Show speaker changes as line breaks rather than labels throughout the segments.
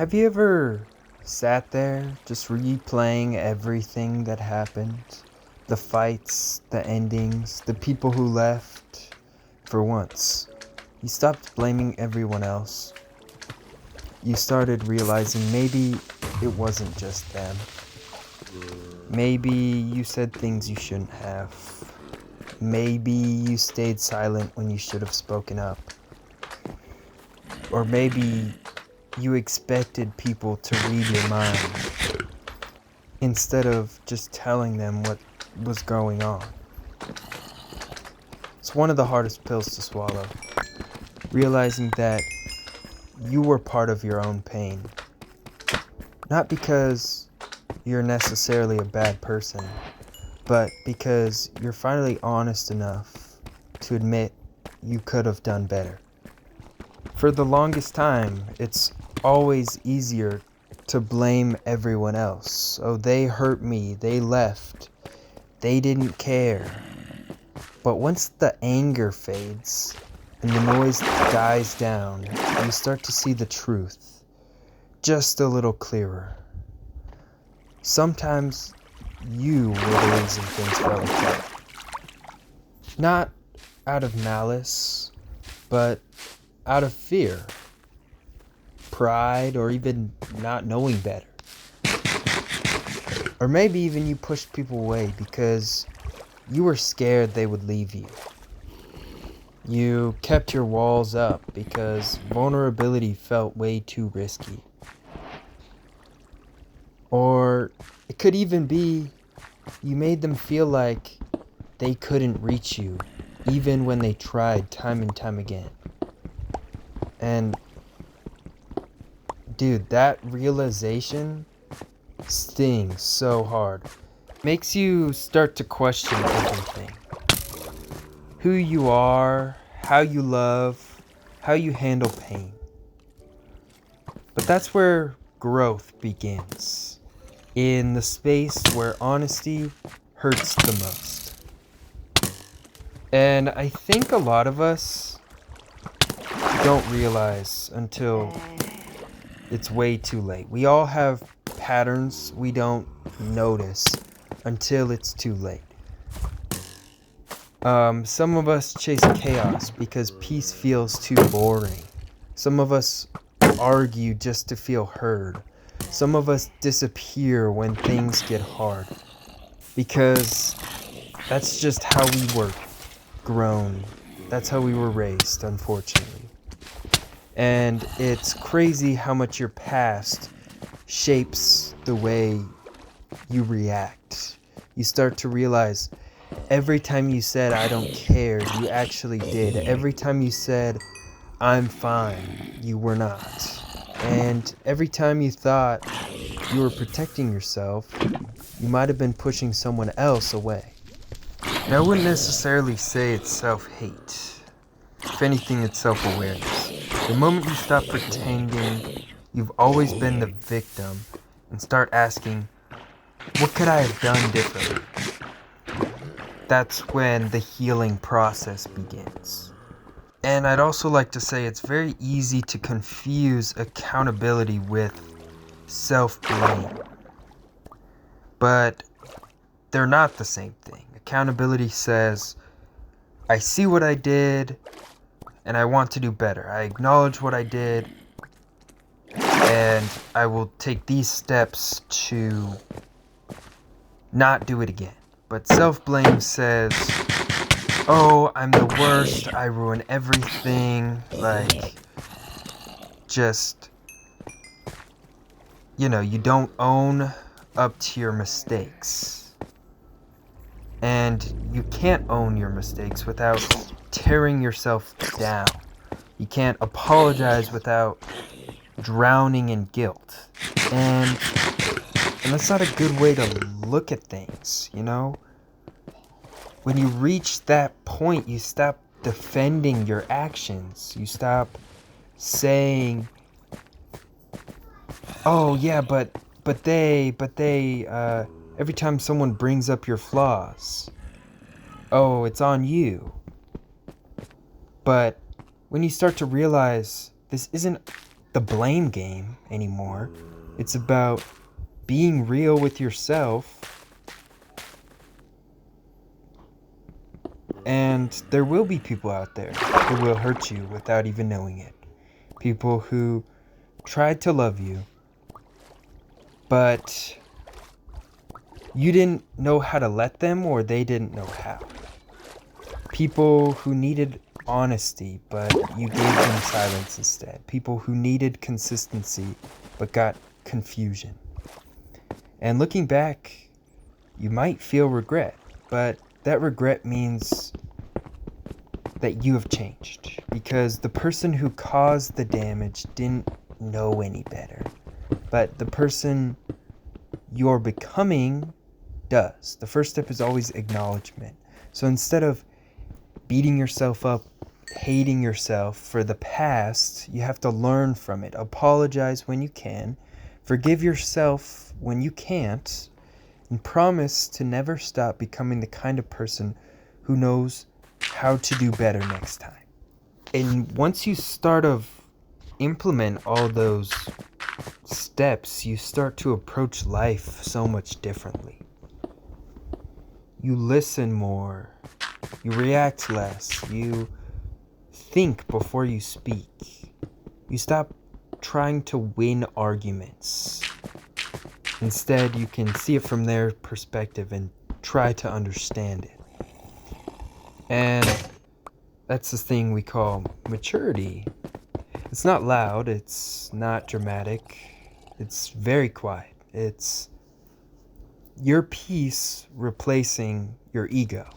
Have you ever sat there just replaying everything that happened? The fights, the endings, the people who left? For once, you stopped blaming everyone else. You started realizing maybe it wasn't just them. Maybe you said things you shouldn't have. Maybe you stayed silent when you should have spoken up. Or maybe you expected people to read your mind instead of just telling them what was going on. It's one of the hardest pills to swallow, realizing that you were part of your own pain. Not because you're necessarily a bad person, but because you're finally honest enough to admit you could have done better. For the longest time, it's always easier to blame everyone else. Oh, they hurt me, they left, they didn't care. But once the anger fades and the noise dies down, you start to see the truth just a little clearer. Sometimes you were the reason things fell apart. Not out of malice, but out of fear, pride, or even not knowing better. Or maybe even you pushed people away because you were scared they would leave you. You kept your walls up because vulnerability felt way too risky. Or it could even be you made them feel like they couldn't reach you, even when they tried time and time again. And dude, that realization stings so hard. Makes you start to question everything. Who you are, how you love, how you handle pain. But that's where growth begins. In the space where honesty hurts the most. And I think a lot of us don't realize until it's way too late. We all have patterns we don't notice until it's too late. Some of us chase chaos because peace feels too boring. Some of us argue just to feel heard. Some of us disappear when things get hard. Because that's just how we were grown. That's how we were raised, unfortunately. And it's crazy how much your past shapes the way you react. You start to realize every time you said, "I don't care," you actually did. Every time you said, "I'm fine," you were not. And every time you thought you were protecting yourself, you might have been pushing someone else away. And I wouldn't necessarily say it's self-hate. If anything, it's self-awareness. The moment you stop pretending you've always been the victim and start asking, what could I have done differently? That's when the healing process begins. And I'd also like to say it's very easy to confuse accountability with self-blame. But they're not the same thing. Accountability says, I see what I did, and I want to do better. I acknowledge what I did, and I will take these steps to not do it again. But self-blame says, oh, I'm the worst, I ruin everything, you don't own up to your mistakes. And you can't own your mistakes without tearing yourself down. You can't apologize without drowning in guilt. And that's not a good way to look at things, you know? When you reach that point, you stop defending your actions. You stop saying, oh yeah, but they, every time someone brings up your flaws, oh, it's on you. But when you start to realize this isn't the blame game anymore. It's about being real with yourself. And there will be people out there who will hurt you without even knowing it. People who tried to love you, but you didn't know how to let them, or they didn't know how. People who needed honesty, but you gave them silence instead. People who needed consistency, but got confusion. And looking back, you might feel regret, but that regret means that you have changed, because the person who caused the damage didn't know any better, but the person you're becoming does. The first step is always acknowledgement. So instead of beating yourself up, hating yourself for the past, you have to learn from it. Apologize when you can, forgive yourself when you can't, and promise to never stop becoming the kind of person who knows how to do better next time. And once you start to implement all those steps, you start to approach life so much differently. You listen more, you react less, you think before you speak. You stop trying to win arguments. Instead, you can see it from their perspective and try to understand it. And that's the thing we call maturity. It's not loud, it's not dramatic, it's very quiet. It's your peace replacing your ego.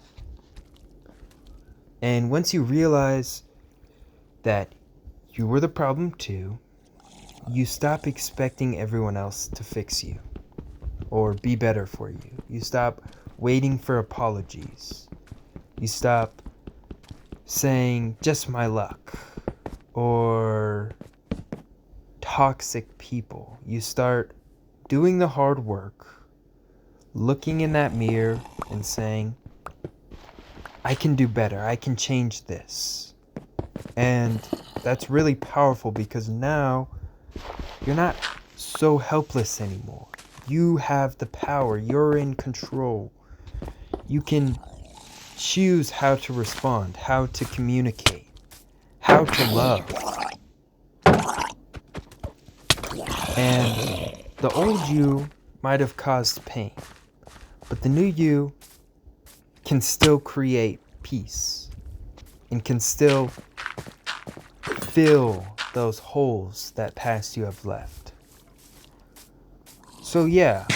And once you realize that you were the problem too, you stop expecting everyone else to fix you or be better for you. You stop waiting for apologies. You stop saying, just my luck, or toxic people. You start doing the hard work, looking in that mirror and saying, I can do better, I can change this. And that's really powerful, because now you're not so helpless anymore. You have the power, you're in control. You can choose how to respond, how to communicate, how to love. And the old you might have caused pain, but the new you can still create peace and can still fill those holes that past you have left. So yeah,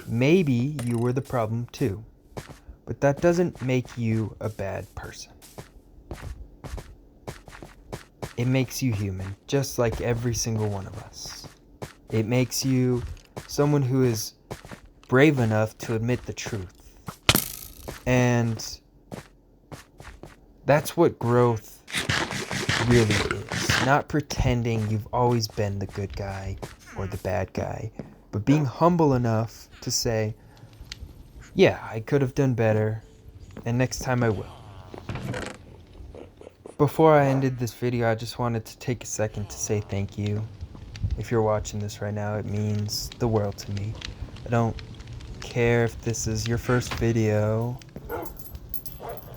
maybe you were the problem too, but that doesn't make you a bad person. It makes you human, just like every single one of us. It makes you someone who is brave enough to admit the truth. And that's what growth really is. Not pretending you've always been the good guy or the bad guy, but being humble enough to say, yeah, I could have done better, and next time I will. Before I ended this video, I just wanted to take a second to say thank you. If you're watching this right now, it means the world to me. I don't care if this is your first video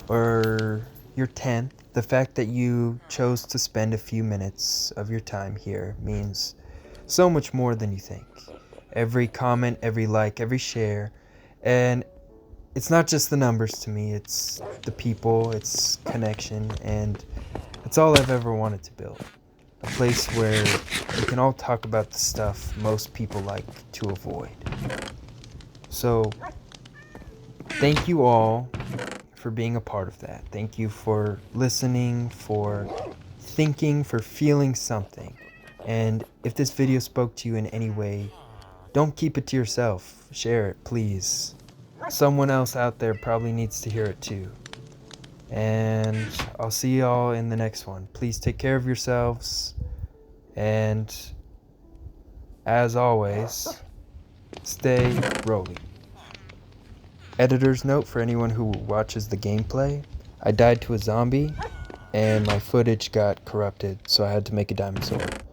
or your 10th. The fact that you chose to spend a few minutes of your time here means so much more than you think. Every comment, every like, every share, and it's not just the numbers to me, it's the people, it's connection, and it's all I've ever wanted to build. A place where we can all talk about the stuff most people like to avoid. So, thank you all for being a part of that. Thank you for listening, for thinking, for feeling something. And if this video spoke to you in any way, don't keep it to yourself. Share it, please. Someone else out there probably needs to hear it too. And I'll see y'all in the next one. Please take care of yourselves. And as always, stay rolling. Editor's note for anyone who watches the gameplay: I died to a zombie, and my footage got corrupted, so I had to make a diamond sword.